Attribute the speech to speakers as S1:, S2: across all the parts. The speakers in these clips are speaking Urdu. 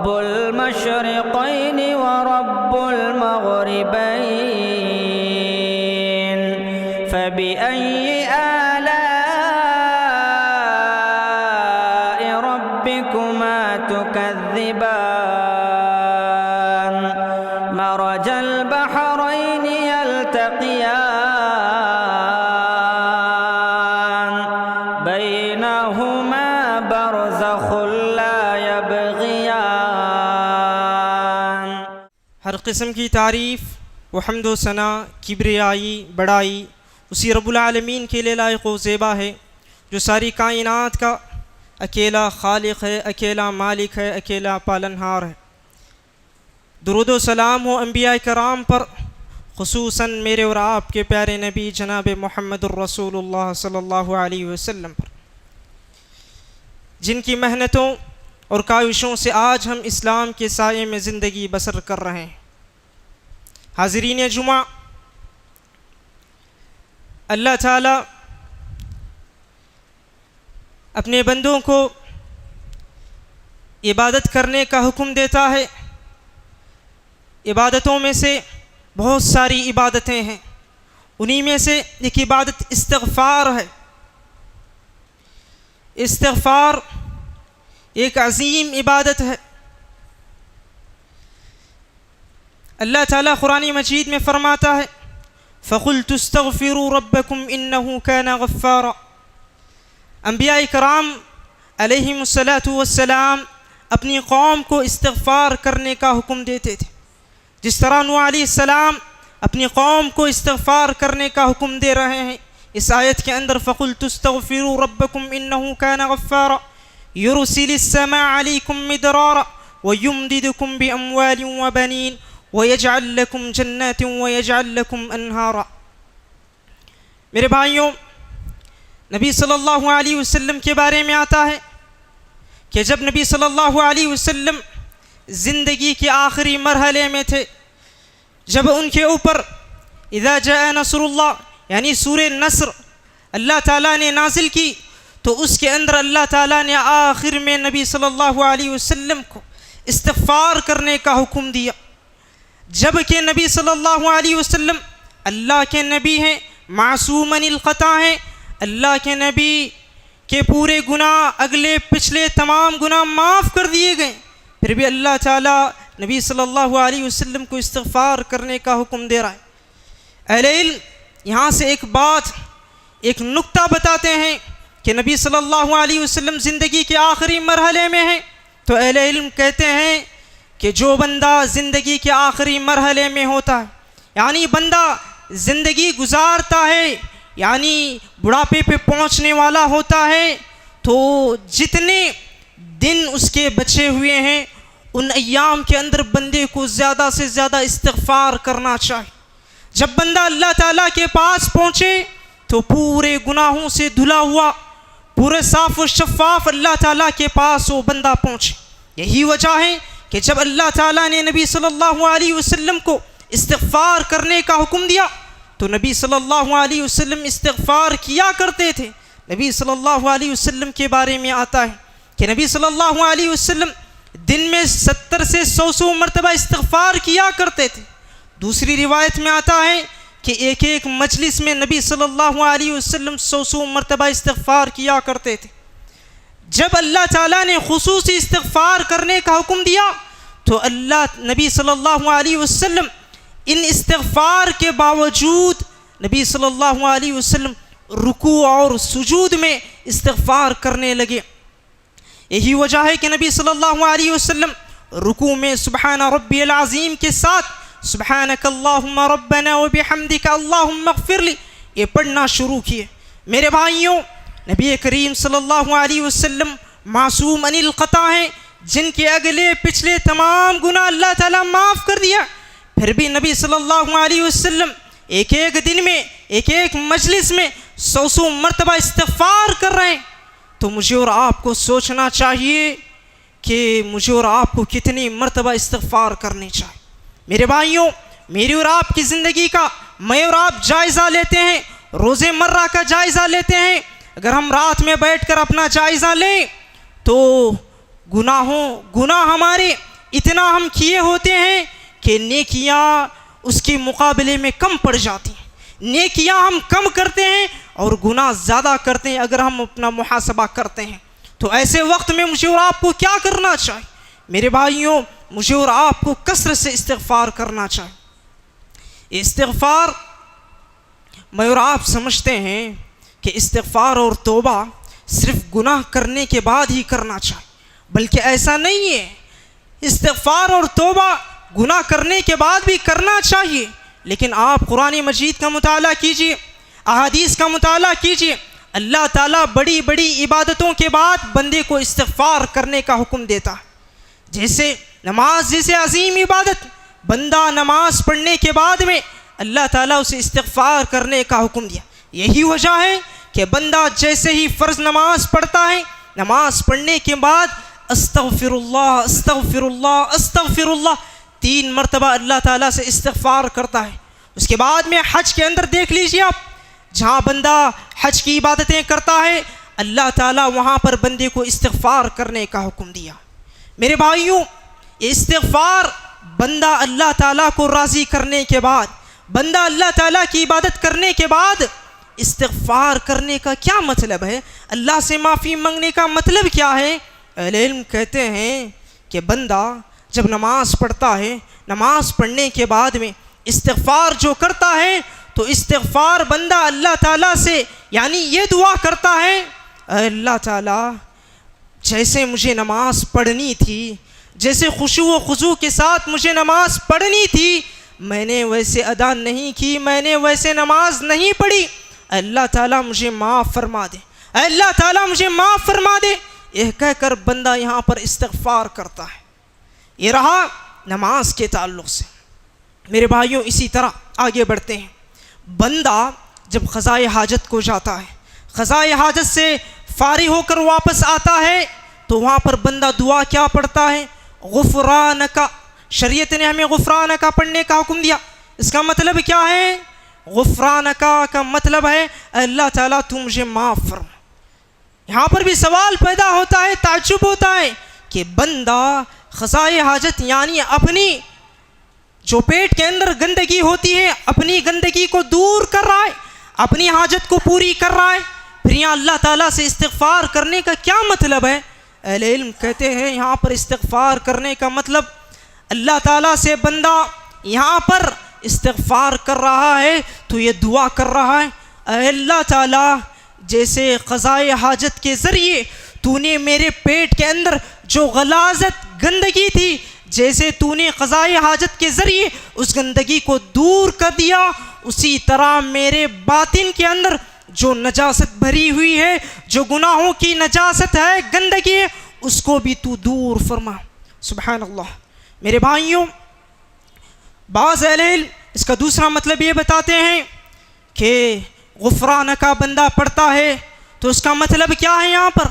S1: رب المشرقين ورب المغربين فبأي آلاء ربكما تكذبان مرج البحرين يلتقيان بينهما برزخ لا يبغيان۔
S2: ہر قسم کی تعریف و حمد و ثنا، کبریائی، بڑائی اسی رب العالمین کے لیے لائق و زیبا ہے جو ساری کائنات کا اکیلا خالق ہے، اکیلا مالک ہے، اکیلا پالنہار ہے۔ درود و سلام ہو انبیاء کرام پر، خصوصاً میرے اور آپ کے پیارے نبی جناب محمد الرسول اللہ صلی اللہ علیہ وسلم پر، جن کی محنتوں اور کاوشوں سے آج ہم اسلام کے سائے میں زندگی بسر کر رہے ہیں۔ حاضرین جمعہ، اللہ تعالیٰ اپنے بندوں کو عبادت کرنے کا حکم دیتا ہے۔ عبادتوں میں سے بہت ساری عبادتیں ہیں، انہی میں سے ایک عبادت استغفار ہے۔ استغفار ایک عظیم عبادت ہے۔ اللہ تعالیٰ قرآن مجید میں فرماتا ہے فَقُلْتُ اسْتَغْفِرُوا رَبَّكُمْ إِنَّهُ كَانَ غَفَّارًا۔ انبیاء کرام علیہم السلام اپنی قوم کو استغفار کرنے کا حکم دیتے تھے، جس طرح نوح علیہ السلام اپنی قوم کو استغفار کرنے کا حکم دے رہے ہیں۔ اس آیت کے اندر فَقُلْتُ اسْتَغْفِرُوا رَبَّكُمْ إِنَّهُ كَانَ غَفَّارًا يُرْسِلِ السَّمَاءَ عَلَيْكُمْ مِدْرَارًا وَيُمْدِدْكُمْ بِأَمْوَالٍ وَبَنِينَ وَيَجْعَلْ لَكُمْ جَنَّاتٍ وَيَجْعَلْ لَكُمْ أَنْهَارًا۔ میرے بھائیوں، نبی صلی اللہ علیہ وسلم کے بارے میں آتا ہے کہ جب نبی صلی اللہ علیہ وسلم زندگی کے آخری مرحلے میں تھے، جب ان کے اوپر اذا جاء نصر اللہ یعنی سورہ نصر اللہ تعالیٰ نے نازل کی، تو اس کے اندر اللہ تعالیٰ نے آخر میں نبی صلی اللہ علیہ وسلم کو استغفار کرنے کا حکم دیا، جبکہ نبی صلی اللہ علیہ وسلم اللہ کے نبی ہیں، معصوم عن الخطا ہیں، اللہ کے نبی کے پورے گناہ اگلے پچھلے تمام گناہ معاف کر دیے گئے، پھر بھی اللہ تعالیٰ نبی صلی اللہ علیہ وسلم کو استغفار کرنے کا حکم دے رہا ہے۔ اہل علم یہاں سے ایک نکتہ بتاتے ہیں کہ نبی صلی اللہ علیہ وسلم زندگی کے آخری مرحلے میں ہیں، تو اہل علم کہتے ہیں کہ جو بندہ زندگی کے آخری مرحلے میں ہوتا ہے، یعنی بندہ زندگی گزارتا ہے، یعنی بڑھاپے پہ پہنچنے والا ہوتا ہے، تو جتنے دن اس کے بچے ہوئے ہیں ان ایام کے اندر بندے کو زیادہ سے زیادہ استغفار کرنا چاہیے۔ جب بندہ اللہ تعالیٰ کے پاس پہنچے تو پورے گناہوں سے دھلا ہوا، پورے صاف و شفاف اللہ تعالیٰ کے پاس وہ بندہ پہنچے۔ یہی وجہ ہے کہ جب اللہ تعالیٰ نے نبی صلی اللہ علیہ وسلم کو استغفار کرنے کا حکم دیا تو نبی صلی اللہ علیہ وسلم استغفار کیا کرتے تھے۔ نبی صلی اللہ علیہ وسلم کے بارے میں آتا ہے کہ نبی صلی اللہ علیہ وسلم دن میں 70 سے 100 مرتبہ استغفار کیا کرتے تھے۔ دوسری روایت میں آتا ہے کہ ایک مجلس میں نبی صلی اللہ علیہ وسلم 100 مرتبہ استغفار کیا کرتے تھے۔ جب اللہ تعالیٰ نے خصوصی استغفار کرنے کا حکم دیا تو نبی صلی اللہ علیہ وسلم ان استغفار کے باوجود نبی صلی اللہ علیہ وسلم رکوع اور سجود میں استغفار کرنے لگے۔ یہی وجہ ہے کہ نبی صلی اللہ علیہ وسلم رکوع میں سبحان ربی العظیم کے ساتھ سبحانک اللہم ربنا وبحمدک اللہم اغفر لی یہ پڑھنا شروع کیے۔ میرے بھائیوں، نبی کریم صلی اللہ علیہ وسلم معصوم عن الخطا ہیں، جن کے اگلے پچھلے تمام گناہ اللہ تعالیٰ معاف کر دیا، پھر بھی نبی صلی اللہ علیہ وسلم ایک دن میں ایک مجلس میں 100 مرتبہ استغفار کر رہے ہیں۔ تو مجھے اور آپ کو سوچنا چاہیے کہ مجھے اور آپ کو کتنی مرتبہ استغفار کرنی چاہیے۔ میرے بھائیوں، میری اور آپ کی زندگی کا میں اور آپ جائزہ لیتے ہیں، روز مرہ کا جائزہ لیتے ہیں۔ اگر ہم رات میں بیٹھ کر اپنا جائزہ لیں تو گناہ ہمارے اتنا ہم کیے ہوتے ہیں کہ نیکیاں اس کے مقابلے میں کم پڑ جاتی ہیں. نیکیاں ہم کم کرتے ہیں اور گناہ زیادہ کرتے ہیں. اگر ہم اپنا محاسبہ کرتے ہیں تو ایسے وقت میں مجھے اور آپ کو کیا کرنا چاہیے؟ میرے بھائیوں، مجھے اور آپ کو کثرت سے استغفار کرنا چاہیے. استغفار میں اور آپ سمجھتے ہیں کہ استغفار اور توبہ صرف گناہ کرنے کے بعد ہی کرنا چاہیے، بلکہ ایسا نہیں ہے. استغفار اور توبہ گناہ کرنے کے بعد بھی کرنا چاہیے، لیکن آپ قرآن مجید کا مطالعہ کیجئے، احادیث کا مطالعہ کیجئے. اللہ تعالیٰ بڑی بڑی عبادتوں کے بعد بندے کو استغفار کرنے کا حکم دیتا ہے. جیسے نماز جیسے عظیم عبادت، بندہ نماز پڑھنے کے بعد میں اللہ تعالیٰ اسے استغفار کرنے کا حکم دیا. یہی وجہ ہے کہ بندہ جیسے ہی فرض نماز پڑھتا ہے، نماز پڑھنے کے بعد استغفر اللہ استغفر اللہ استغفر اللہ 3 مرتبہ اللہ تعالیٰ سے استغفار کرتا ہے. اس کے بعد میں حج کے اندر دیکھ لیجیے آپ، جہاں بندہ حج کی عبادتیں کرتا ہے اللہ تعالیٰ وہاں پر بندے کو استغفار کرنے کا حکم دیا. میرے بھائیوں، استغفار بندہ اللہ تعالیٰ کو راضی کرنے کے بعد، بندہ اللہ تعالیٰ کی عبادت کرنے کے بعد استغفار کرنے کا کیا مطلب ہے؟ اللہ سے معافی مانگنے کا مطلب کیا ہے؟ اہل علم کہتے ہیں کہ بندہ جب نماز پڑھتا ہے، نماز پڑھنے کے بعد میں استغفار جو کرتا ہے تو استغفار بندہ اللہ تعالیٰ سے یعنی یہ دعا کرتا ہے، اے اللہ تعالیٰ جیسے مجھے نماز پڑھنی تھی، جیسے خشوع و خضوع کے ساتھ مجھے نماز پڑھنی تھی، میں نے ویسے ادا نہیں کی، میں نے ویسے نماز نہیں پڑھی، اللہ تعالیٰ مجھے معاف فرما دے، اللہ تعالیٰ مجھے معاف فرما دے. یہ کہہ کر بندہ یہاں پر استغفار کرتا ہے. یہ رہا نماز کے تعلق سے. میرے بھائیوں، اسی طرح آگے بڑھتے ہیں. بندہ جب قضائے حاجت کو جاتا ہے، قضائے حاجت سے فارغ ہو کر واپس آتا ہے تو وہاں پر بندہ دعا کیا پڑھتا ہے؟ غفرانک. شریعت نے ہمیں غفرانک پڑھنے کا حکم دیا. اس کا مطلب کیا ہے؟ غفرانک کا مطلب ہے اللہ تعالیٰ تو مجھے معاف فرما. یہاں پر بھی سوال پیدا ہوتا ہے، تعجب ہوتا ہے کہ بندہ قضائے حاجت یعنی اپنی جو پیٹ کے اندر گندگی ہوتی ہے اپنی گندگی کو دور کر رہا ہے، اپنی حاجت کو پوری کر رہا ہے، پھر یہاں اللہ تعالیٰ سے استغفار کرنے کا کیا مطلب ہے؟ اہل علم کہتے ہیں یہاں پر استغفار کرنے کا مطلب اللہ تعالیٰ سے بندہ یہاں پر استغفار کر رہا ہے تو یہ دعا کر رہا ہے، اے اللہ تعالیٰ جیسے قضائے حاجت کے ذریعے تو نے میرے پیٹ کے اندر جو غلاظت گندگی تھی، جیسے تو نے قضائے حاجت کے ذریعے اس گندگی کو دور کر دیا، اسی طرح میرے باطن کے اندر جو نجاست بھری ہوئی ہے، جو گناہوں کی نجاست ہے، گندگی ہے، اس کو بھی تو دور فرما. سبحان اللہ. میرے بھائیوں، بعض اہل علم اس کا دوسرا مطلب یہ بتاتے ہیں کہ غفرانہ کا بندہ پڑھتا ہے تو اس کا مطلب کیا ہے یہاں پر؟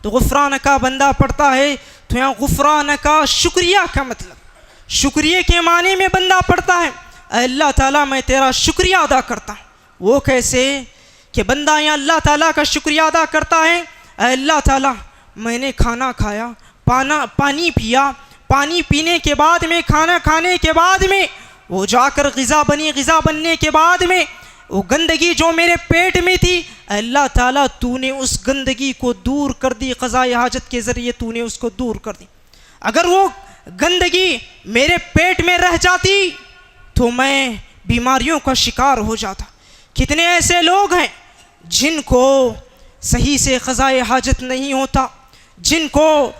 S2: تو غفرانہ کا بندہ پڑھتا ہے تو یہاں غفرانہ کا شکریہ کا مطلب، شکریہ کے معنی میں بندہ پڑھتا ہے، اے اللہ تعالیٰ میں تیرا شکریہ ادا کرتا ہوں. وہ کیسے کہ بندہ یہاں اللہ تعالیٰ کا شکریہ ادا کرتا ہے، اے اللہ تعالیٰ میں نے کھانا کھایا، پانی پیا، پانی پینے کے بعد میں، کھانا کھانے کے بعد میں وہ جا کر غذا بنی، غذا بننے کے بعد میں وہ گندگی جو میرے پیٹ میں تھی، اے اللہ تعالیٰ تو نے اس گندگی کو دور کر دی، قضائے حاجت کے ذریعے تو نے اس کو دور کر دی. اگر وہ گندگی میرے پیٹ میں رہ جاتی تو میں بیماریوں کا شکار ہو جاتا. کتنے ایسے لوگ ہیں جن کو صحیح سے قضائے حاجت نہیں ہوتا، جن کو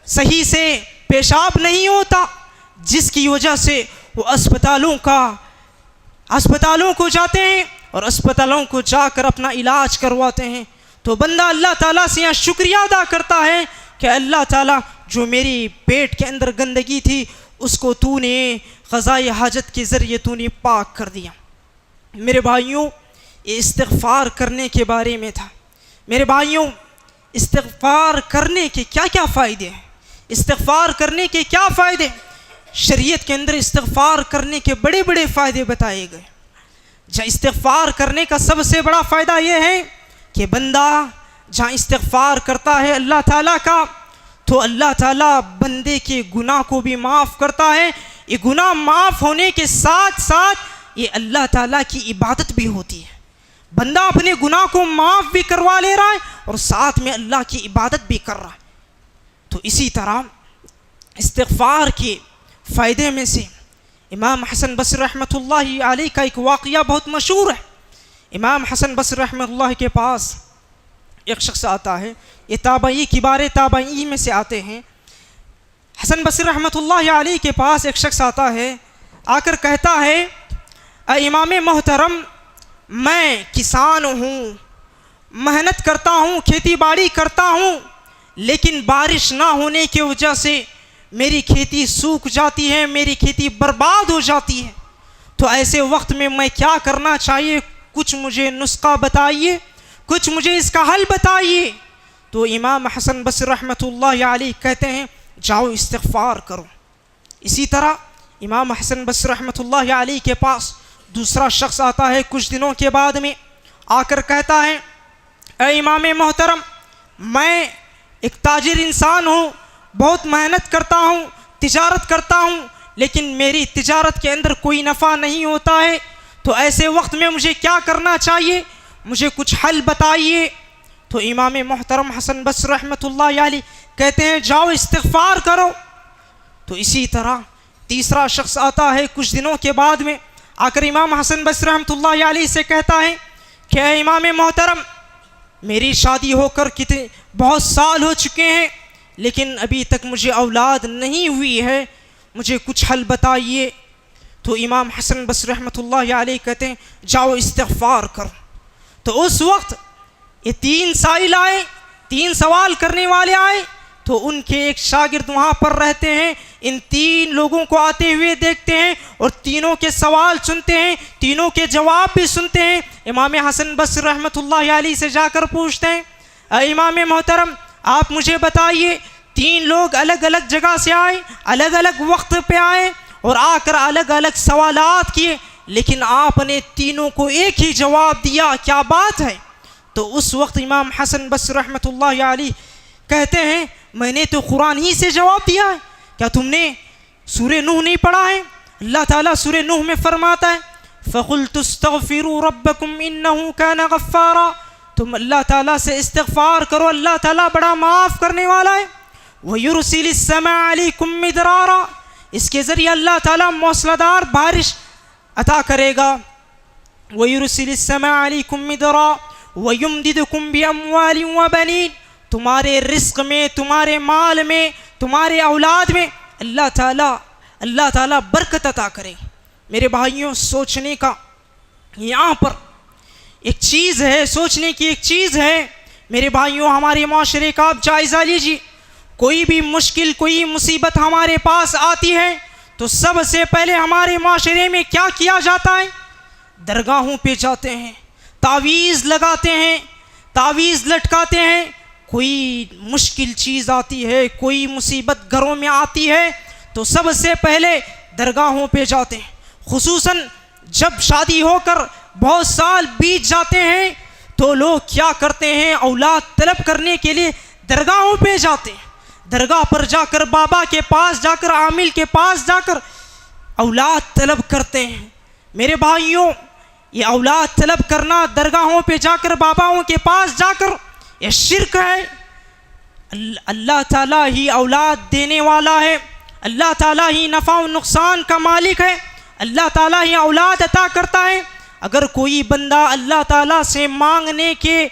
S2: صحیح سے پیشاب نہیں ہوتا، جس کی وجہ سے وہ اسپتالوں کو جاتے ہیں اور اسپتالوں کو جا کر اپنا علاج کرواتے ہیں. تو بندہ اللہ تعالیٰ سے یہاں شکریہ ادا کرتا ہے کہ اللہ تعالیٰ جو میری پیٹ کے اندر گندگی تھی اس کو تو نے قضائے حاجت کے ذریعے تو نے پاک کر دیا. میرے بھائیوں، یہ استغفار کرنے کے بارے میں تھا. میرے بھائیوں، استغفار کرنے کے کیا کیا فائدے ہیں؟ استغفار کرنے کے کیا فائدے؟ شریعت کے اندر استغفار کرنے کے بڑے بڑے فائدے بتائے گئے. جہاں استغفار کرنے کا سب سے بڑا فائدہ یہ ہے کہ بندہ جہاں استغفار کرتا ہے اللہ تعالیٰ کا تو اللہ تعالیٰ بندے کے گناہ کو بھی معاف کرتا ہے. یہ گناہ معاف ہونے کے ساتھ ساتھ یہ اللہ تعالیٰ کی عبادت بھی ہوتی ہے. بندہ اپنے گناہ کو معاف بھی کروا لے رہا ہے اور ساتھ میں اللہ کی عبادت بھی کر رہا ہے. تو اسی طرح استغفار کے فائدے میں سے امام حسن بصری رحمۃ اللہ علیہ کا ایک واقعہ بہت مشہور ہے. امام حسن بصری رحمۃ اللہ کے پاس ایک شخص آتا ہے, یہ تابعی کبار تابعی میں سے آتے ہیں. حسن بصری رحمۃ اللہ علیہ کے پاس ایک شخص آتا ہے, آ کر کہتا ہے اے امام محترم, میں کسان ہوں, محنت کرتا ہوں, کھیتی باڑی کرتا ہوں, لیکن بارش نہ ہونے کی وجہ سے میری کھیتی سوکھ جاتی ہے, میری کھیتی برباد ہو جاتی ہے. تو ایسے وقت میں کیا کرنا چاہیے؟ کچھ مجھے نسخہ بتائیے, کچھ مجھے اس کا حل بتائیے. تو امام حسن بصری رحمۃ اللہ علیہ کہتے ہیں جاؤ استغفار کرو. اسی طرح امام حسن بصری رحمۃ اللہ علیہ کے پاس دوسرا شخص آتا ہے کچھ دنوں کے بعد میں, آ کر کہتا ہے اے امام محترم, میں ایک تاجر انسان ہوں, بہت محنت کرتا ہوں, تجارت کرتا ہوں, لیکن میری تجارت کے اندر کوئی نفع نہیں ہوتا ہے. تو ایسے وقت میں مجھے کیا کرنا چاہیے؟ مجھے کچھ حل بتائیے. تو امام محترم حسن بصری رحمۃ اللہ علیہ کہتے ہیں جاؤ استغفار کرو. تو اسی طرح تیسرا شخص آتا ہے کچھ دنوں کے بعد میں, آ کر امام حسن بصری رحمۃ اللہ علیہ سے کہتا ہے کہ اے امام محترم, میری شادی ہو کر بہت سال ہو چکے ہیں, لیکن ابھی تک مجھے اولاد نہیں ہوئی ہے, مجھے کچھ حل بتائیے. تو امام حسن بصری رحمۃ اللہ علیہ کہتے ہیں جاؤ استغفار کرو. تو اس وقت یہ تین سائل آئے, تین سوال کرنے والے آئے, تو ان کے ایک شاگرد وہاں پر رہتے ہیں, ان تین لوگوں کو آتے ہوئے دیکھتے ہیں اور تینوں کے سوال سنتے ہیں, تینوں کے جواب بھی سنتے ہیں. امام حسن بصری رحمۃ اللہ علیہ سے جا کر پوچھتے ہیں اے امام محترم, آپ مجھے بتائیے, تین لوگ الگ الگ جگہ سے آئے, الگ الگ وقت پہ آئے اور آ کر الگ الگ سوالات کیے, لیکن آپ نے تینوں کو ایک ہی جواب دیا, کیا بات ہے؟ تو اس وقت امام حسن بصری رحمۃ اللہ علیہ کہتے ہیں میں نے تو قرآن ہی سے جواب دیا ہے, کیا تم نے سورہ نوح نہیں پڑھا ہے؟ اللہ تعالیٰ سورہ نوح میں فرماتا ہے فَقُلْتُ اسْتَغْفِرُوا رَبَّكُمْ إِنَّهُ كَانَ غَفَّارًا, تم اللہ تعالیٰ سے استغفار کرو, اللہ تعالیٰ بڑا معاف کرنے والا ہے. وَيُرْسِلِ السَّمَاءَ عَلَيْكُمْ مِدْرَارًا, اس کے ذریعے اللہ تعالیٰ موسلا دار بارش عطا کرے گا. وَيُرْسِلِ السَّمَاءَ عَلَيْكُمْ مِدْرَارًا وَيُمْدِدْكُمْ بِأَمْوَالٍ وَبَنِينَ, تمہارے رزق میں, تمہارے مال میں, تمہارے اولاد میں اللہ تعالیٰ برکت عطا کرے. میرے بھائیوں, سوچنے کا یہاں پر ایک چیز ہے, سوچنے کی ایک چیز ہے. میرے بھائیوں, ہمارے معاشرے کا آپ جائزہ لیجیے, کوئی بھی مشکل, کوئی مصیبت ہمارے پاس آتی ہے تو سب سے پہلے ہمارے معاشرے میں کیا کیا جاتا ہے؟ درگاہوں پہ جاتے ہیں, تعویذ لگاتے ہیں, تعویذ لٹکاتے ہیں. کوئی مشکل چیز آتی ہے, کوئی مصیبت گھروں میں آتی ہے تو سب سے پہلے درگاہوں پہ جاتے ہیں. خصوصاً جب شادی ہو کر بہت سال بیت جاتے ہیں تو لوگ کیا کرتے ہیں؟ اولاد طلب کرنے کے لیے درگاہوں پہ جاتے ہیں. درگاہ پر جا کر, بابا کے پاس جا کر, عامل کے پاس جا کر اولاد طلب کرتے ہیں. میرے بھائیوں, یہ اولاد طلب کرنا درگاہوں پہ جا کر, باباؤں کے پاس جا کر, یہ شرک ہے. اللہ تعالیٰ ہی اولاد دینے والا ہے, اللہ تعالیٰ ہی نفع و نقصان کا مالک ہے, اللہ تعالیٰ ہی اولاد عطا کرتا ہے. اگر کوئی بندہ اللہ تعالیٰ سے مانگنے کے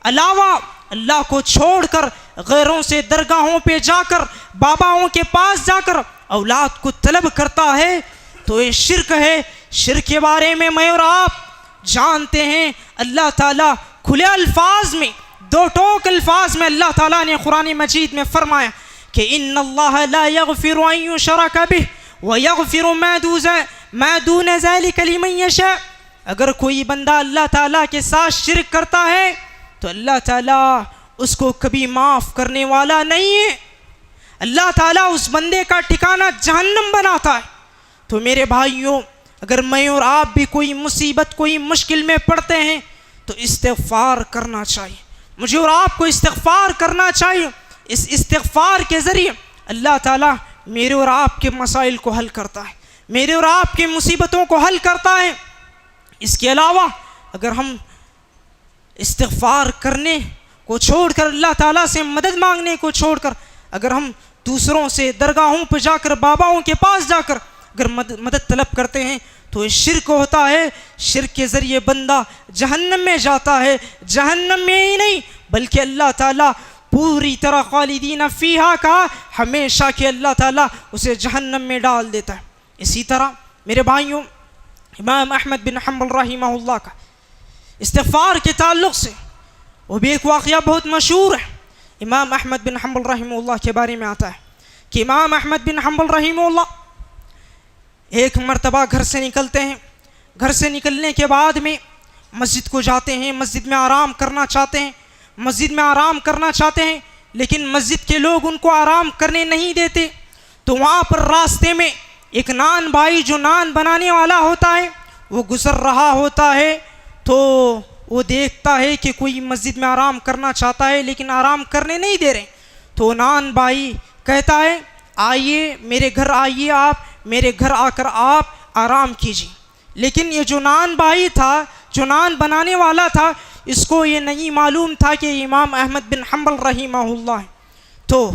S2: علاوہ اللہ کو چھوڑ کر غیروں سے درگاہوں پہ جا کر, باباؤں کے پاس جا کر اولاد کو طلب کرتا ہے تو یہ شرک ہے. شرک کے بارے میں اور آپ جانتے ہیں, اللہ تعالیٰ کھلے الفاظ میں, دو ٹوک الفاظ میں اللہ تعالیٰ نے قرآن مجید میں فرمایا کہ ان اللہ لا یغفر ان یشرک بہ ویغفر ما دون ذلک لمن یشاء. اگر کوئی بندہ اللہ تعالیٰ کے ساتھ شرک کرتا ہے تو اللہ تعالیٰ اس کو کبھی معاف کرنے والا نہیں ہے. اللہ تعالیٰ اس بندے کا ٹھکانہ جہنم بناتا ہے. تو میرے بھائیوں, اگر میں اور آپ بھی کوئی مصیبت, کوئی مشکل میں پڑتے ہیں تو استغفار کرنا چاہیے. مجھے اور آپ کو استغفار کرنا چاہیے. اس استغفار کے ذریعے اللہ تعالیٰ میرے اور آپ کے مسائل کو حل کرتا ہے، میرے اور آپ کے مصیبتوں کو حل کرتا ہے۔ اس کے علاوہ اگر ہم استغفار کرنے کو چھوڑ کر، اللہ تعالیٰ سے مدد مانگنے کو چھوڑ کر، اگر ہم دوسروں سے درگاہوں پہ جا کر، باباؤں کے پاس جا کر اگر مدد طلب کرتے ہیں تو یہ شرک ہوتا ہے۔ شرک کے ذریعے بندہ جہنم میں جاتا ہے، جہنم میں ہی نہیں بلکہ اللہ تعالیٰ پوری طرح خالدین فیہا کا ہمیشہ کے اللہ تعالیٰ اسے جہنم میں ڈال دیتا ہے۔ اسی طرح میرے بھائیوں، امام احمد بن حنبل رحمہ اللہ کا استغفار کے تعلق سے وہ بھی ایک واقعہ بہت مشہور ہے۔ امام احمد بن حنبل رحمہ اللہ کے بارے میں آتا ہے کہ امام احمد بن حنبل رحمہ اللہ ایک مرتبہ گھر سے نکلتے ہیں، گھر سے نکلنے کے بعد میں مسجد کو جاتے ہیں، مسجد میں آرام کرنا چاہتے ہیں، مسجد میں آرام کرنا چاہتے ہیں، لیکن مسجد کے لوگ ان کو آرام کرنے نہیں دیتے۔ تو وہاں پر راستے میں ایک نان بھائی جو نان بنانے والا ہوتا ہے وہ گزر رہا ہوتا ہے، تو وہ دیکھتا ہے کہ کوئی مسجد میں آرام کرنا چاہتا ہے لیکن آرام کرنے نہیں دے رہے، تو نان بھائی کہتا ہے آئیے میرے گھر آئیے، آپ میرے گھر آ کر آپ آرام کیجیے۔ لیکن یہ جو نان بھائی تھا، جو نان بنانے والا تھا، اس کو یہ نہیں معلوم تھا کہ امام احمد بن حنبل رحمہ اللہ ہے۔ تو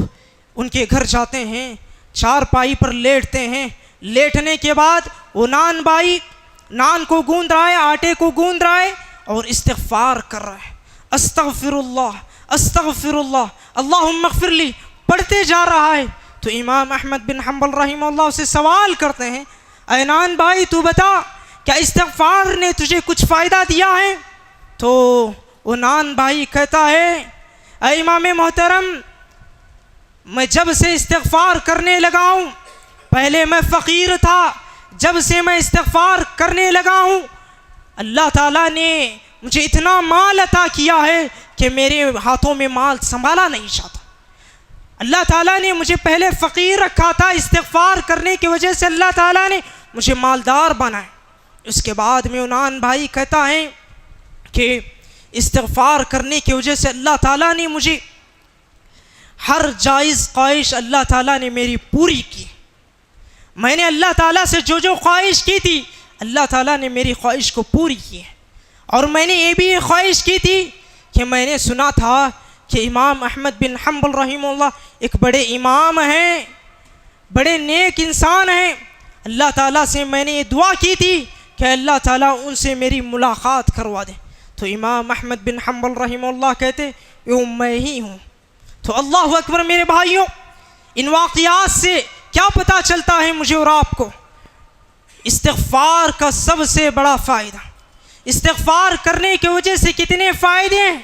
S2: ان کے گھر جاتے ہیں، چارپائی پر لیٹتے ہیں، لیٹنے کے بعد وہ نان بھائی نان کو گوندھ رہا ہے، آٹے کو گوندھ رہا ہے اور استغفار کر رہا ہے، استغفر اللہ استغفر اللہ اللہم اغفر لی پڑھتے جا رہا ہے۔ تو امام احمد بن حنبل رحمہ اللہ سے سوال کرتے ہیں، اے نان بھائی تو بتا کیا استغفار نے تجھے کچھ فائدہ دیا ہے؟ تو وہ نان بھائی کہتا ہے اے امام محترم، میں جب سے استغفار کرنے لگا ہوں، پہلے میں فقیر تھا، جب سے میں استغفار کرنے لگا ہوں اللہ تعالیٰ نے مجھے اتنا مال عطا کیا ہے کہ میرے ہاتھوں میں مال سنبھالا نہیں جاتا۔ اللہ تعالیٰ نے مجھے پہلے فقیر رکھا تھا، استغفار کرنے کی وجہ سے اللہ تعالیٰ نے مجھے مالدار بنایا۔ اس کے بعد میں نان بھائی کہتا ہے کہ استغفار کرنے کی وجہ سے اللہ تعالیٰ نے مجھے ہر جائز خواہش اللہ تعالیٰ نے میری پوری کی۔ میں نے اللہ تعالیٰ سے جو جو خواہش کی تھی اللہ تعالیٰ نے میری خواہش کو پوری کی ہے۔ اور میں نے یہ بھی خواہش کی تھی کہ میں نے سنا تھا کہ امام احمد بن حنبل رحمہ اللہ ایک بڑے امام ہیں، بڑے نیک انسان ہیں، اللہ تعالیٰ سے میں نے یہ دعا کی تھی کہ اللہ تعالیٰ ان سے میری ملاقات کروا دے۔ تو امام احمد بن حنبل رحمہ اللہ کہتے یہ میں ہی ہوں۔ تو اللہ اکبر میرے بھائیوں، ان واقعات سے کیا پتہ چلتا ہے مجھے اور آپ کو؟ استغفار کا سب سے بڑا فائدہ، استغفار کرنے کی وجہ سے کتنے فائدے ہیں،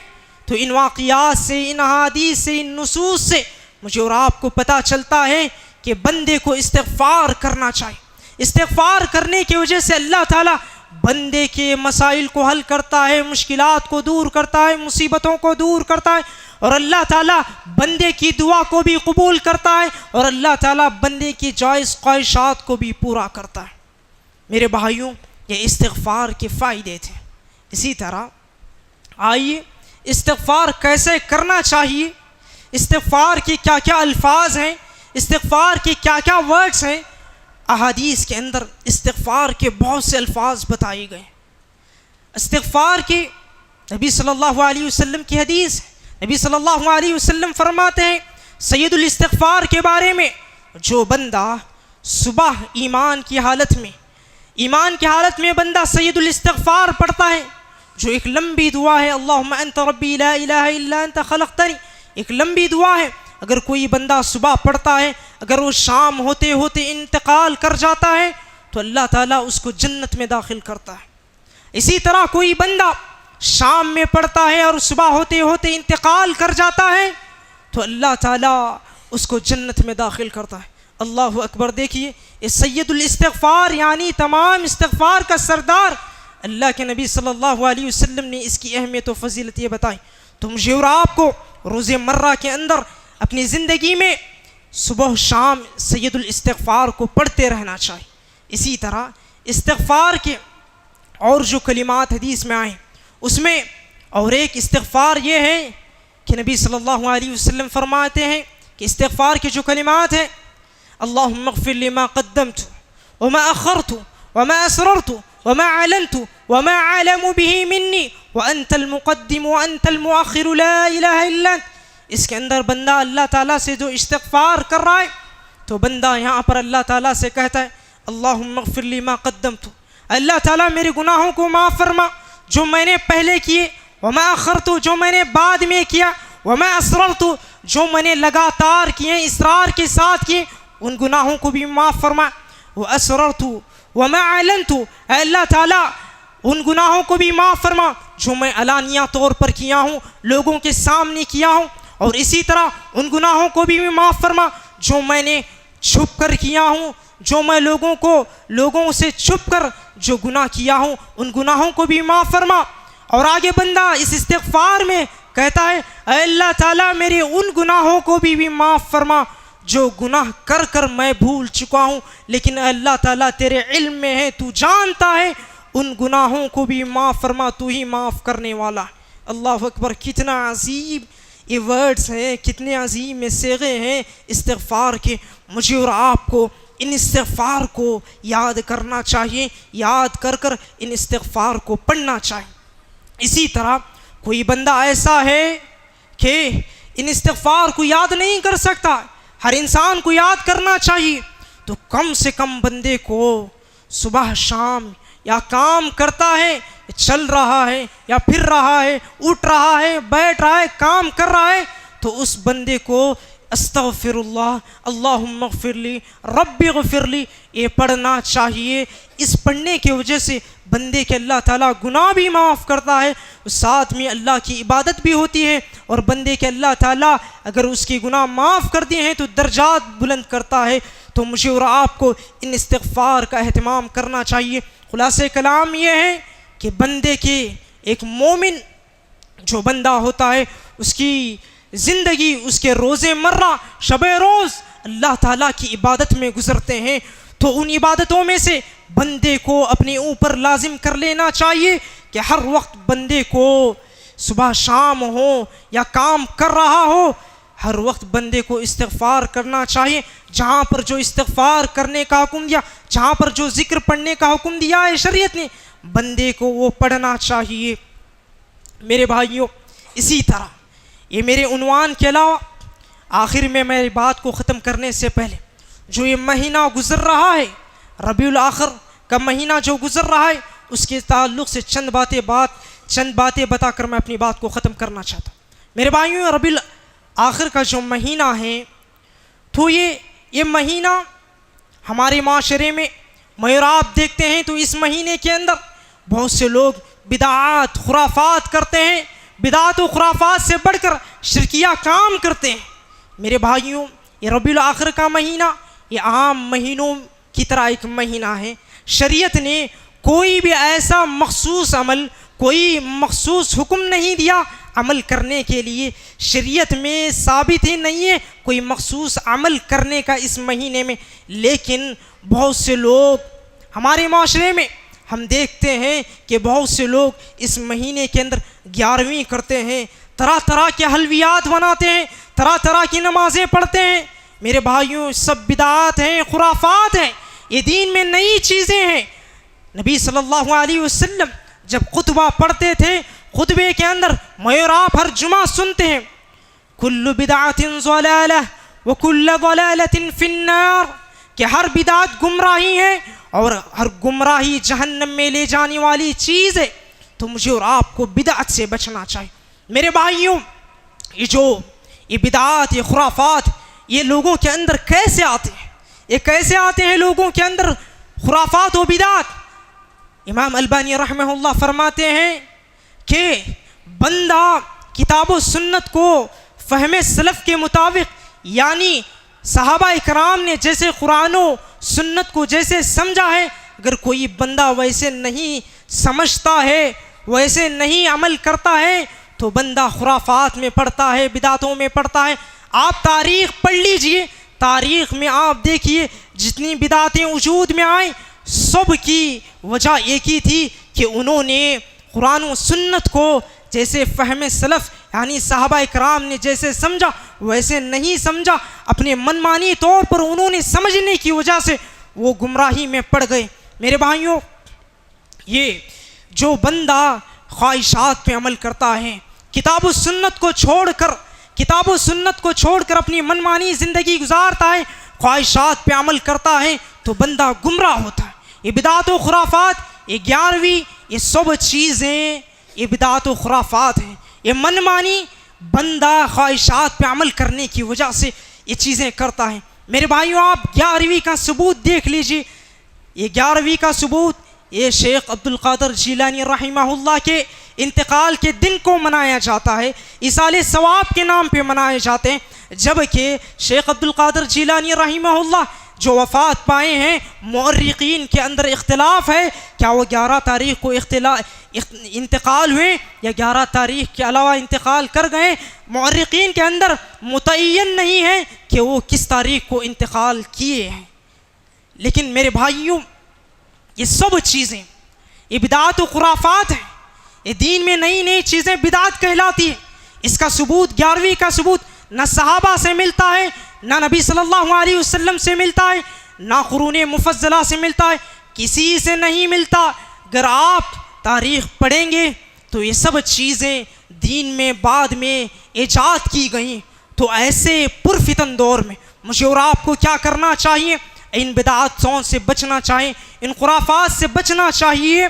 S2: تو ان واقعات سے، ان احادیث سے، ان نصوص سے مجھے اور آپ کو پتہ چلتا ہے کہ بندے کو استغفار کرنا چاہیے۔ استغفار کرنے کی وجہ سے اللہ تعالیٰ بندے کے مسائل کو حل کرتا ہے، مشکلات کو دور کرتا ہے، مصیبتوں کو دور کرتا ہے، اور اللہ تعالیٰ بندے کی دعا کو بھی قبول کرتا ہے، اور اللہ تعالیٰ بندے کی جائز خواہشات کو بھی پورا کرتا ہے۔ میرے بھائیوں، یہ استغفار کے فائدے تھے۔ اسی طرح آئیے استغفار کیسے کرنا چاہیے، استغفار کے کیا کیا الفاظ ہیں، استغفار کے کیا کیا ورڈز ہیں۔ احادیث کے اندر استغفار کے بہت سے الفاظ بتائے گئے۔ استغفار کے نبی صلی اللہ علیہ وسلم کی حدیث، نبی صلی اللہ علیہ وسلم فرماتے ہیں سید الاستغفار کے بارے میں، جو بندہ صبح ایمان کی حالت میں بندہ سید الاستغفار پڑھتا ہے، جو ایک لمبی دعا ہے، اللہم انت ربی لا الہ الا انت خلقتنی، ایک لمبی دعا ہے، اگر کوئی بندہ صبح پڑھتا ہے، اگر وہ شام ہوتے ہوتے انتقال کر جاتا ہے تو اللہ تعالیٰ اس کو جنت میں داخل کرتا ہے۔ اسی طرح کوئی بندہ شام میں پڑھتا ہے اور صبح ہوتے ہوتے انتقال کر جاتا ہے تو اللہ تعالیٰ اس کو جنت میں داخل کرتا ہے۔ اللہ اکبر! دیکھیے، یہ سید الاستغفار یعنی تمام استغفار کا سردار اللہ کے نبی صلی اللہ علیہ وسلم نے اس کی اہمیت و فضیلت یہ بتائی۔ تو مجھے اور آپ کو روز مرہ کے اندر اپنی زندگی میں صبح شام سید الاستغفار کو پڑھتے رہنا چاہیے۔ اسی طرح استغفار کے اور جو کلمات حدیث میں آئیں اس میں اور ایک استغفار یہ ہے کہ نبی صلی اللہ علیہ وسلم فرماتے ہیں کہ استغفار کے جو کلمات ہیں، اللہم اغفر لی ما قدمت وما اخرت وما اسررت وما علنت وما اعلم به منی وانت المقدم وانت المؤخر لا الہ الا انت. اس کے اندر بندہ اللہ تعالیٰ سے جو استغفار کر رہا ہے تو بندہ یہاں پر اللہ تعالیٰ سے کہتا ہے اللہم اغفر لی ما قدمت، اللہ تعالیٰ میرے گناہوں کو معاف فرما جو میں نے پہلے کیے، وما اخرت جو میں نے بعد میں کیا، وما اسررت جو میں نے لگاتار کیے اصرار کے ساتھ کیے ان گناہوں کو بھی معاف فرما، واسررت وما اعلنت اے اللہ تعالیٰ ان گناہوں کو بھی معاف فرما جو میں علانیہ طور پر کیا ہوں، لوگوں کے سامنے کیا ہوں، اور اسی طرح ان گناہوں کو بھی معاف فرما جو میں نے چھپ کر کیا ہوں، جو میں لوگوں سے چھپ کر جو گناہ کیا ہوں ان گناہوں کو بھی معاف فرما. اور آگے بندہ اس استغفار میں کہتا ہے اے اللہ تعالیٰ میرے ان گناہوں کو بھی معاف فرما جو گناہ کر کر میں بھول چکا ہوں، لیکن اے اللہ تعالیٰ تیرے علم میں ہے، تو جانتا ہے، ان گناہوں کو بھی معاف فرما، تو ہی معاف کرنے والا. اللہ اکبر، کتنا عظیم یہ ورڈز ہیں، کتنے عظیم یہ صیغے ہیں استغفار کے. مجھے اور آپ کو ان استغفار کو یاد کرنا چاہیے، یاد کر کر ان استغفار کو پڑھنا چاہیے. اسی طرح کوئی بندہ ایسا ہے کہ ان استغفار کو یاد نہیں کر سکتا، ہر انسان کو یاد کرنا چاہیے، تو کم سے کم بندے کو صبح شام یا کام کرتا ہے، چل رہا ہے یا پھر رہا ہے، اٹھ رہا ہے، بیٹھ رہا ہے، کام کر رہا ہے، تو اس بندے کو استغفر اللہ، اللہم اغفر لی، رب اغفر لی یہ پڑھنا چاہیے. اس پڑھنے کی وجہ سے بندے کے اللہ تعالیٰ گناہ بھی معاف کرتا ہے، ساتھ میں اللہ کی عبادت بھی ہوتی ہے، اور بندے کے اللہ تعالیٰ اگر اس کی گناہ معاف کر دیے ہیں تو درجات بلند کرتا ہے. تو مجھے اور آپ کو ان استغفار کا اہتمام کرنا چاہیے. خلاصہ کلام یہ ہے کہ بندے کے ایک مومن جو بندہ ہوتا ہے اس کی زندگی، اس کے روز مرہ شب روز اللہ تعالیٰ کی عبادت میں گزرتے ہیں. تو ان عبادتوں میں سے بندے کو اپنے اوپر لازم کر لینا چاہیے کہ ہر وقت بندے کو صبح شام ہو یا کام کر رہا ہو، ہر وقت بندے کو استغفار کرنا چاہیے. جہاں پر جو استغفار کرنے کا حکم دیا، جہاں پر جو ذکر پڑھنے کا حکم دیا ہے شریعت نے، بندے کو وہ پڑھنا چاہیے. میرے بھائیوں، اسی طرح یہ میرے عنوان کے علاوہ آخر میں میری بات کو ختم کرنے سے پہلے جو یہ مہینہ گزر رہا ہے، ربیع الاخر کا مہینہ جو گزر رہا ہے، اس کے تعلق سے چند باتیں بتا کر میں اپنی بات کو ختم کرنا چاہتا ہوں. میرے بھائیوں، ربیع الاخر کا جو مہینہ ہے تو یہ مہینہ ہمارے معاشرے میں اور آپ دیکھتے ہیں تو اس مہینے کے اندر بہت سے لوگ بدعات خرافات کرتے ہیں، بدعات و خرافات سے بڑھ کر شرکیہ کام کرتے ہیں. میرے بھائیوں، یہ ربیع الاخر کا مہینہ یہ عام مہینوں کی طرح ایک مہینہ ہے. شریعت نے کوئی بھی ایسا مخصوص عمل، کوئی مخصوص حکم نہیں دیا عمل کرنے کے لیے. شریعت میں ثابت ہی نہیں ہے کوئی مخصوص عمل کرنے کا اس مہینے میں. لیکن بہت سے لوگ ہمارے معاشرے میں ہم دیکھتے ہیں کہ بہت سے لوگ اس مہینے کے اندر 11ویں کرتے ہیں، طرح طرح کے حلویات بناتے ہیں، طرح طرح کی نمازیں پڑھتے ہیں. میرے بھائیوں، سب بدعات ہیں، خرافات ہیں، یہ دین میں نئی چیزیں ہیں. نبی صلی اللہ علیہ وسلم جب خطبہ پڑھتے تھے، خطبے کے اندر میں اور آپ ہر جمعہ سنتے ہیں کل بدعت ضلالہ وکل ضلالۃ فی النار، کہ ہر بدعت گمراہی ہے اور ہر گمراہی جہنم میں لے جانے والی چیز ہے. تو مجھے اور آپ کو بدعت سے بچنا چاہیے. میرے بھائیوں، یہ بدعات، یہ خرافات، یہ لوگوں کے اندر کیسے آتے ہیں؟ یہ کیسے آتے ہیں لوگوں کے اندر خرافات و بدعات؟ امام البانی رحمہ اللہ فرماتے ہیں کہ بندہ کتاب و سنت کو فہم سلف کے مطابق، یعنی صحابہ اکرام نے جیسے قرآن و سنت کو جیسے سمجھا ہے، اگر کوئی بندہ ویسے نہیں سمجھتا ہے، ویسے نہیں عمل کرتا ہے، تو بندہ خرافات میں پڑتا ہے، بدعتوں میں پڑتا ہے. آپ تاریخ پڑھ لیجئے، تاریخ میں آپ دیکھیے جتنی بدعتیں وجود میں آئیں، سب کی وجہ ایک ہی تھی کہ انہوں نے قرآن و سنت کو جیسے فہم سلف یعنی صحابہ اکرام نے جیسے سمجھا ویسے نہیں سمجھا، اپنے منمانی طور پر انہوں نے سمجھنے کی وجہ سے وہ گمراہی میں پڑ گئے۔ میرے بھائیوں، یہ جو بندہ خواہشات پہ عمل کرتا ہے، کتاب و سنت کو چھوڑ کر اپنی منمانی زندگی گزارتا ہے، خواہشات پہ عمل کرتا ہے تو بندہ گمراہ ہوتا ہے۔ یہ بدعات و خرافات، یہ 11ویں، یہ سب چیزیں یہ بدعات و خرافات ہیں۔ یہ منمانی بندہ خواہشات پہ عمل کرنے کی وجہ سے یہ چیزیں کرتا ہے۔ میرے بھائیوں، آپ 11ویں کا ثبوت دیکھ لیجئے۔ یہ 11ویں کا ثبوت یہ شیخ عبد القادر جیلانی رحمہ اللہ کے انتقال کے دن کو منایا جاتا ہے، ایصال ثواب کے نام پہ منائے جاتے ہیں، جبکہ شیخ عبد القادر جیلانی رحمہ اللہ جو وفات پائے ہیں، مورخین کے اندر اختلاف ہے، کیا وہ 11 تاریخ کو انتقال ہوئے یا 11 تاریخ کے علاوہ انتقال کر گئے؟ مورخین کے اندر متعین نہیں ہے کہ وہ کس تاریخ کو انتقال کیے ہیں۔ لیکن میرے بھائیوں، یہ سب چیزیں یہ بدعات و خرافات ہیں۔ یہ دین میں نئی نئی چیزیں بدعات کہلاتی ہیں۔ اس کا ثبوت 11ویں کا ثبوت نہ صحابہ سے ملتا ہے، نہ نبی صلی اللہ علیہ وسلم سے ملتا ہے، نہ قرون مفضلہ سے ملتا ہے، کسی سے نہیں ملتا۔ اگر آپ تاریخ پڑھیں گے تو یہ سب چیزیں دین میں بعد میں ایجاد کی گئیں۔ تو ایسے پرفتن دور میں مجھے اور آپ کو کیا کرنا چاہیے؟ ان بدعاتوں سے بچنا چاہیے، ان خرافات سے بچنا چاہیے۔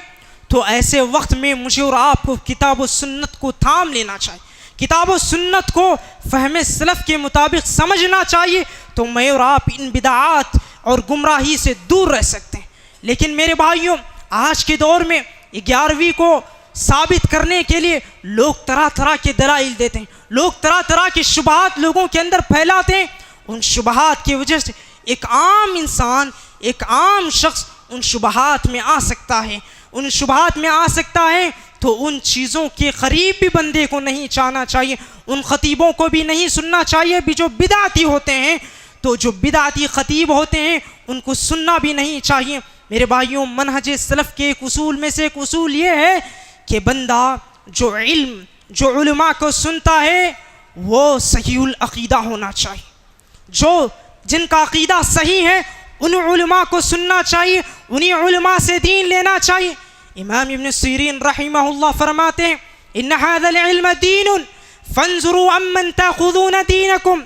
S2: تو ایسے وقت میں مجھے اور آپ کو کتاب و سنت کو تھام لینا چاہیے، کتاب و سنت کو فہم سلف کے مطابق سمجھنا چاہیے، تو میں اور آپ ان بدعات اور گمراہی سے دور رہ سکتے ہیں۔ لیکن میرے بھائیوں، آج کے دور میں 11ویں کو ثابت کرنے کے لیے لوگ طرح طرح کے دلائل دیتے ہیں، لوگ طرح طرح کے شبہات لوگوں کے اندر پھیلاتے ہیں۔ ان شبہات کی وجہ سے ایک عام انسان، ایک عام شخص ان شبہات میں آ سکتا ہے، ان شبہات میں آ سکتا ہے۔ تو ان چیزوں کے قریب بھی بندے کو نہیں جانا چاہیے، ان خطیبوں کو بھی نہیں سننا چاہیے بھی جو بدعتی ہوتے ہیں۔ تو جو بدعتی خطیب ہوتے ہیں ان کو سننا بھی نہیں چاہیے۔ میرے بھائیوں، منہج سلف کے ایک اصول میں سے ایک اصول یہ ہے کہ بندہ جو علماء کو سنتا ہے وہ صحیح العقیدہ ہونا چاہیے، جن کا عقیدہ صحیح ہے ان علماء کو سننا چاہیے، انہی علماء سے دین لینا چاہیے۔ امام ابن سیرین رحمہ اللہ فرماتے ہیں ان هذا العلم دین فانظروا عمن تاخذون دینکم،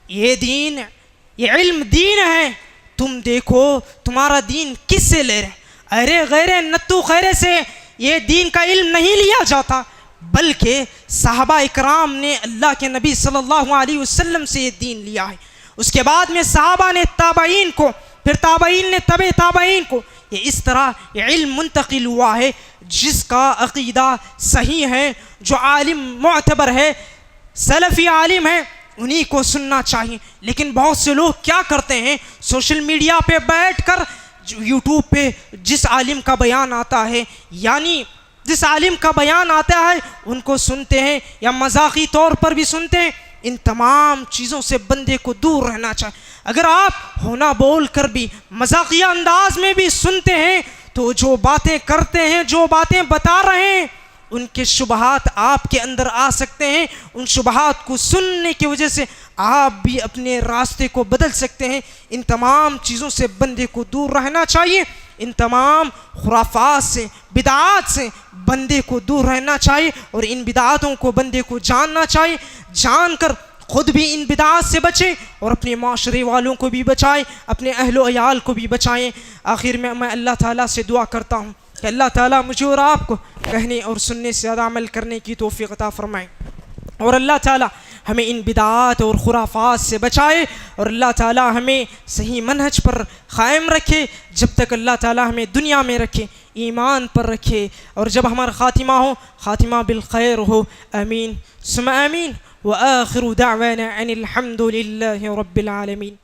S2: یہ علم دین ہے، تم دیکھو تمہارا دین کس سے لے رہے۔ ارے غیر نتو خیرے سے یہ دین کا علم نہیں لیا جاتا، بلکہ صحابہ اکرام نے اللہ کے نبی صلی اللہ علیہ وسلم سے یہ دین لیا ہے۔ اس کے بعد میں صحابہ نے تابعین کو، پھر تابعین نے تبع تابعین کو، یہ اس طرح یہ علم منتقل ہوا ہے۔ جس کا عقیدہ صحیح ہے، جو عالم معتبر ہے، سلفی عالم ہے، انہی کو سننا چاہیے۔ لیکن بہت سے لوگ کیا کرتے ہیں، سوشل میڈیا پہ بیٹھ کر یوٹیوب پہ جس عالم کا بیان آتا ہے، یعنی جس عالم کا بیان آتا ہے ان کو سنتے ہیں، یا مذاقی طور پر بھی سنتے ہیں۔ ان تمام چیزوں سے بندے کو دور رہنا چاہیے۔ اگر آپ ہونا بول کر بھی مذاقیہ انداز میں بھی سنتے ہیں تو جو باتیں کرتے ہیں، جو باتیں بتا رہے ہیں، ان کے شبہات آپ کے اندر آ سکتے ہیں۔ ان شبہات کو سننے کی وجہ سے آپ بھی اپنے راستے کو بدل سکتے ہیں۔ ان تمام چیزوں سے بندے کو دور رہنا چاہیے، ان تمام خرافات سے، بدعات سے بندے کو دور رہنا چاہیے، اور ان بدعاتوں کو بندے کو جاننا چاہیے، جان کر خود بھی ان بدعات سے بچیں اور اپنے معاشرے والوں کو بھی بچائیں، اپنے اہل و عیال کو بھی بچائیں۔ آخر میں اللہ تعالیٰ سے دعا کرتا ہوں کہ اللہ تعالیٰ مجھے اور آپ کو کہنے اور سننے سے زیادہ عمل کرنے کی توفیق عطا فرمائے، اور اللہ تعالیٰ ہمیں ان بدعات اور خرافات سے بچائے، اور اللہ تعالیٰ ہمیں صحیح منہج پر قائم رکھے جب تک اللہ تعالیٰ ہمیں دنیا میں رکھے، ایمان پر رکھے، اور جب ہمارا خاتمہ ہو خاتمہ بالخیر ہو۔ آمین ثم آمین، وآخر دعوانا ان الحمد للہ رب العالمین۔